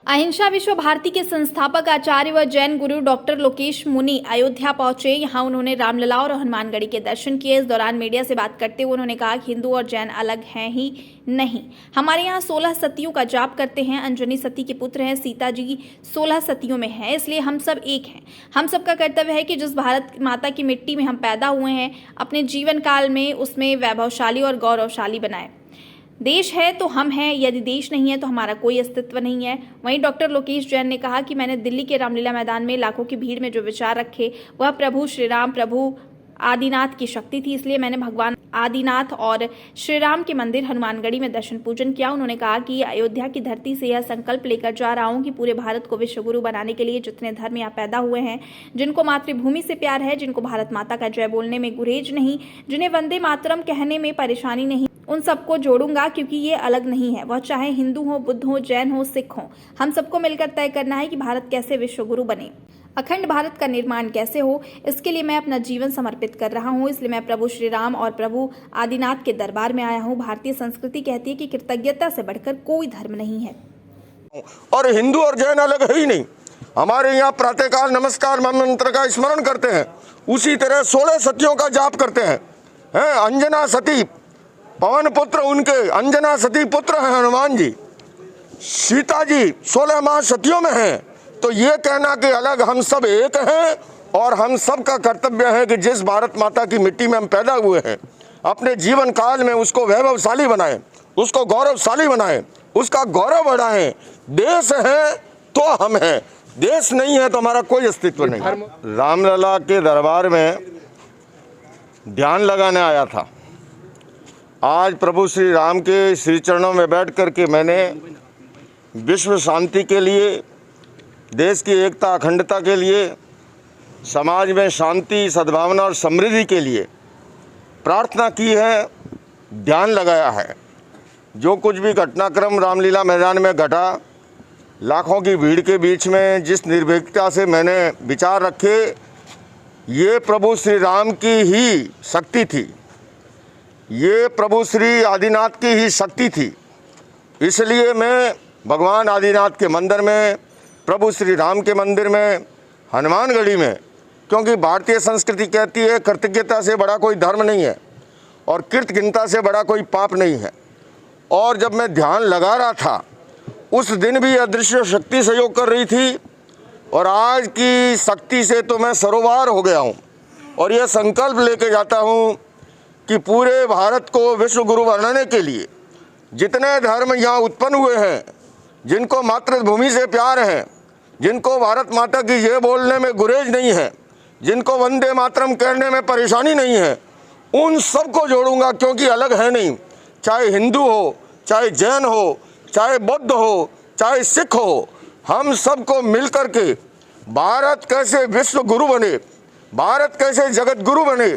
अहिंसा विश्व भारती के संस्थापक आचार्य व जैन गुरु डॉक्टर लोकेश मुनि अयोध्या पहुंचे। यहां उन्होंने रामलला और हनुमानगढ़ी के दर्शन किए। इस दौरान मीडिया से बात करते हुए उन्होंने कहा कि हिंदू और जैन अलग हैं ही नहीं। हमारे यहाँ 16 सतियों का जाप करते हैं। अंजनी सती के पुत्र हैं, सीता जी 16 सतियों में हैं, इसलिए हम सब एक हैं। हम सबका कर्तव्य है कि जिस भारत माता की मिट्टी में हम पैदा हुए हैं, अपने जीवन काल में उसमें वैभवशाली और गौरवशाली बनाएं। देश है तो हम हैं, यदि देश नहीं है तो हमारा कोई अस्तित्व नहीं है। वहीं डॉक्टर लोकेश जैन ने कहा कि मैंने दिल्ली के रामलीला मैदान में लाखों की भीड़ में जो विचार रखे वह प्रभु श्री राम, प्रभु आदिनाथ की शक्ति थी, इसलिए मैंने भगवान आदिनाथ और श्री राम के मंदिर हनुमानगढ़ी में दर्शन पूजन किया। उन्होंने कहा कि अयोध्या की धरती से यह संकल्प लेकर जा रहा हूं कि पूरे भारत को विश्वगुरु बनाने के लिए जितने धर्म यहाँ पैदा हुए हैं, जिनको मातृभूमि से प्यार है, जिनको भारत माता का जय बोलने में गुरेज नहीं, जिन्हें वंदे मातरम कहने में परेशानी नहीं, उन सबको जोड़ूंगा, क्योंकि ये अलग नहीं है। वह चाहे हिंदू हो, बुद्ध हो, जैन हो, सिख हो, हम सबको मिलकर तय करना है कि भारत कैसे विश्वगुरु बने, अखंड भारत का निर्माण कैसे हो। इसके लिए मैं अपना जीवन समर्पित कर रहा हूँ। इसलिए मैं प्रभु श्री राम और प्रभु आदिनाथ के दरबार में आया हूँ। भारतीय संस्कृति कहती है कि कृतज्ञता से बढ़कर कोई धर्म नहीं है और हिंदू और जैन अलग है ही नहीं। हमारे यहाँ प्रातःकाल नमस्कार मंत्र का स्मरण करते हैं, उसी तरह 16 सतियों का जाप करते हैं। अंजना सती पवन पुत्र उनके, अंजना सती पुत्र हैं हनुमान जी, सीता जी 16 माह सतियों में हैं। तो ये कहना कि अलग, हम सब एक हैं और हम सब का कर्तव्य है कि जिस भारत माता की मिट्टी में हम पैदा हुए हैं, अपने जीवन काल में उसको वैभवशाली बनाएं, उसको गौरवशाली बनाएं, उसका गौरव बढ़ाएं। देश है तो हम हैं, देश नहीं है तो हमारा कोई अस्तित्व नहीं। रामलला के दरबार में ध्यान लगाने आया था। आज प्रभु श्री राम के श्री चरणों में बैठ कर के मैंने विश्व शांति के लिए, देश की एकता अखंडता के लिए, समाज में शांति सद्भावना और समृद्धि के लिए प्रार्थना की है, ध्यान लगाया है। जो कुछ भी घटनाक्रम रामलीला मैदान में घटा, लाखों की भीड़ के बीच में जिस निर्भीकता से मैंने विचार रखे, ये प्रभु श्री राम की ही शक्ति थी, ये प्रभु श्री आदिनाथ की ही शक्ति थी। इसलिए मैं भगवान आदिनाथ के मंदिर में, प्रभु श्री राम के मंदिर में, हनुमानगढ़ी में, क्योंकि भारतीय संस्कृति कहती है कृतज्ञता से बड़ा कोई धर्म नहीं है और कृतज्ञता से बड़ा कोई पाप नहीं है। और जब मैं ध्यान लगा रहा था, उस दिन भी अदृश्य शक्ति सहयोग कर रही थी और आज की शक्ति से तो मैं सरोवार हो गया हूँ और यह संकल्प लेके जाता हूँ कि पूरे भारत को विश्व गुरु बनाने के लिए जितने धर्म यहाँ उत्पन्न हुए हैं, जिनको मातृभूमि से प्यार है, जिनको भारत माता की ये बोलने में गुरेज नहीं है, जिनको वंदे मातरम कहने में परेशानी नहीं है, उन सबको जोड़ूंगा, क्योंकि अलग है नहीं। चाहे हिंदू हो, चाहे जैन हो, चाहे बौद्ध हो, चाहे सिख हो, हम सबको मिल कर के भारत कैसे विश्व गुरु बने, भारत कैसे जगत गुरु बने,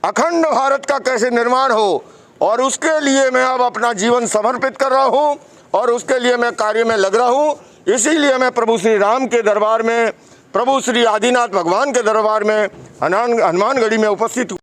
अखंड भारत का कैसे निर्माण हो, और उसके लिए मैं अब अपना जीवन समर्पित कर रहा हूँ और उसके लिए मैं कार्य में लग रहा हूँ। इसीलिए मैं प्रभु श्री राम के दरबार में, प्रभु श्री आदिनाथ भगवान के दरबार में हनुमानगढ़ी में उपस्थित हूँ।